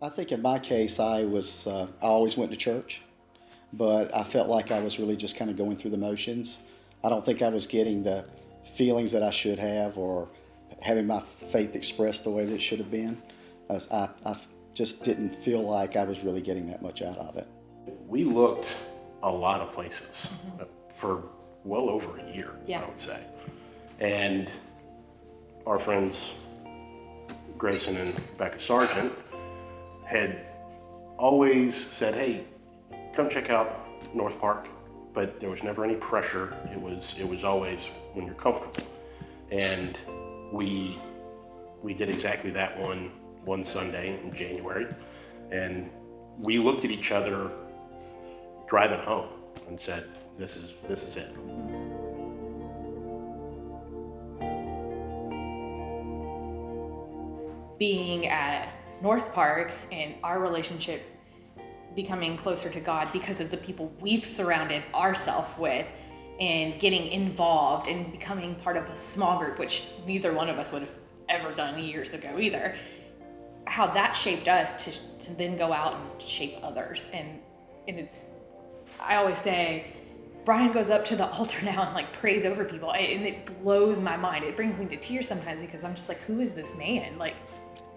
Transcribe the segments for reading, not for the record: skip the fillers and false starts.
I think in my case, I always went to church, but I felt like I was really just kind of going through the motions. I don't think I was getting the feelings that I should have or having my faith expressed the way that it should have been. I just didn't feel like I was really getting that much out of it. We looked a lot of places for well over a year, Yeah. I would say. And our friends, Grayson and Becca Sargent, had always said, hey, come check out Northpark, but there was never any pressure. It was always when you're comfortable. And we did exactly that one Sunday in January, and we looked at each other driving home and said, this is it. Being at Northpark and our relationship becoming closer to God because of the people we've surrounded ourselves with, and getting involved and becoming part of a small group, which neither one of us would have ever done years ago either. How that shaped us to then go out and shape others. And it's, I always say, Brian goes up to the altar now and like prays over people, and it blows my mind. It brings me to tears sometimes because I'm just like, who is this man? Like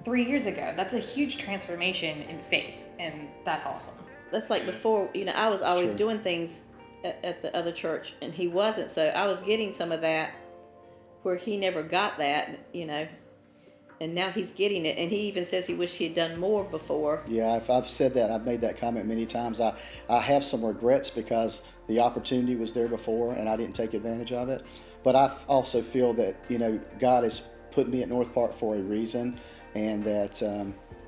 3 years ago, that's a huge transformation in faith, and that's awesome. That's like before, I was always doing things at the other church, and he wasn't. So I was getting some of that where he never got that, and now he's getting it. And he even says he wished he had done more before. Yeah, I've said that. I've made that comment many times. I have some regrets because the opportunity was there before and I didn't take advantage of it. But I also feel that, God has put me at Northpark for a reason, and that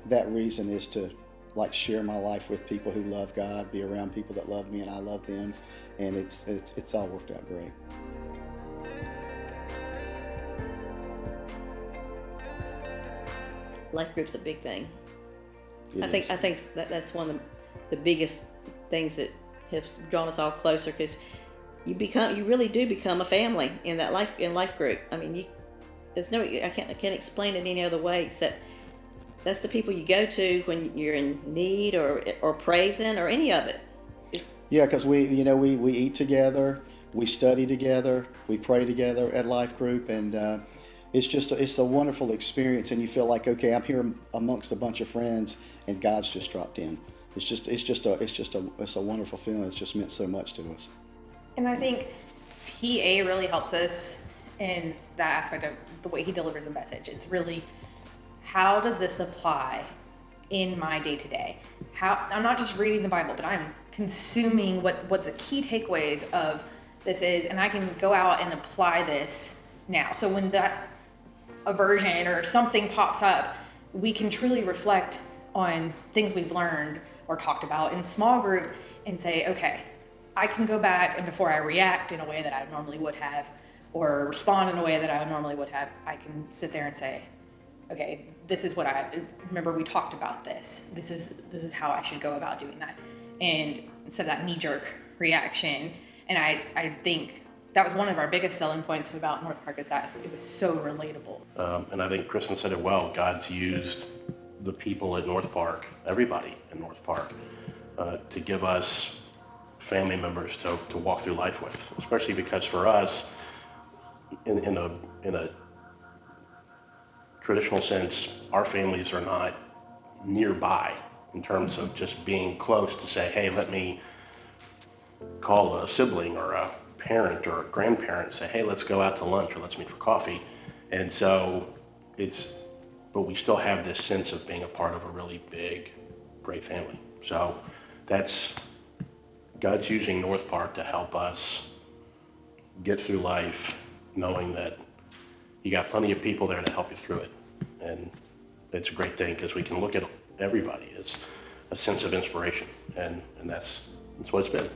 that reason is to share my life with people who love God, be around people that love me and I love them, and it's all worked out great. Life group's a big thing. It is. I think that's one of the biggest things that have drawn us all closer, because you really do become a family in that life group. I mean, I can't explain it any other way except that's the people you go to when you're in need or praising or any of it. Yeah, because we eat together, we study together, we pray together at life group, and it's a wonderful experience. And you feel like, okay, I'm here amongst a bunch of friends, and God's just dropped in. It's a wonderful feeling. It's just meant so much to us. And I think PA really helps us in that aspect of the way he delivers a message. It's really, how does this apply in my day-to-day? I'm not just reading the Bible, but I'm consuming what the key takeaways of this is, and I can go out and apply this now. So when that aversion or something pops up, we can truly reflect on things we've learned or talked about in small group and say, okay, I can go back, and before I react in a way that I normally would have or respond in a way that I normally would have, I can sit there and say, okay, this is what I remember. We talked about this. This is how I should go about doing that. And instead of that knee-jerk reaction, and I think that was one of our biggest selling points about Northpark, is that it was so relatable. And I think Kristen said it well. God's used the people at Northpark, everybody in Northpark, to give us family members to walk through life with, especially because for us, in a traditional sense, our families are not nearby in terms of just being close to say, hey, let me call a sibling or a parent or a grandparent and say, hey, let's go out to lunch or let's meet for coffee. And so but we still have this sense of being a part of a really big, great family. So God's using Northpark to help us get through life knowing that you got plenty of people there to help you through it. And it's a great thing because we can look at everybody as a sense of inspiration, and that's what it's been.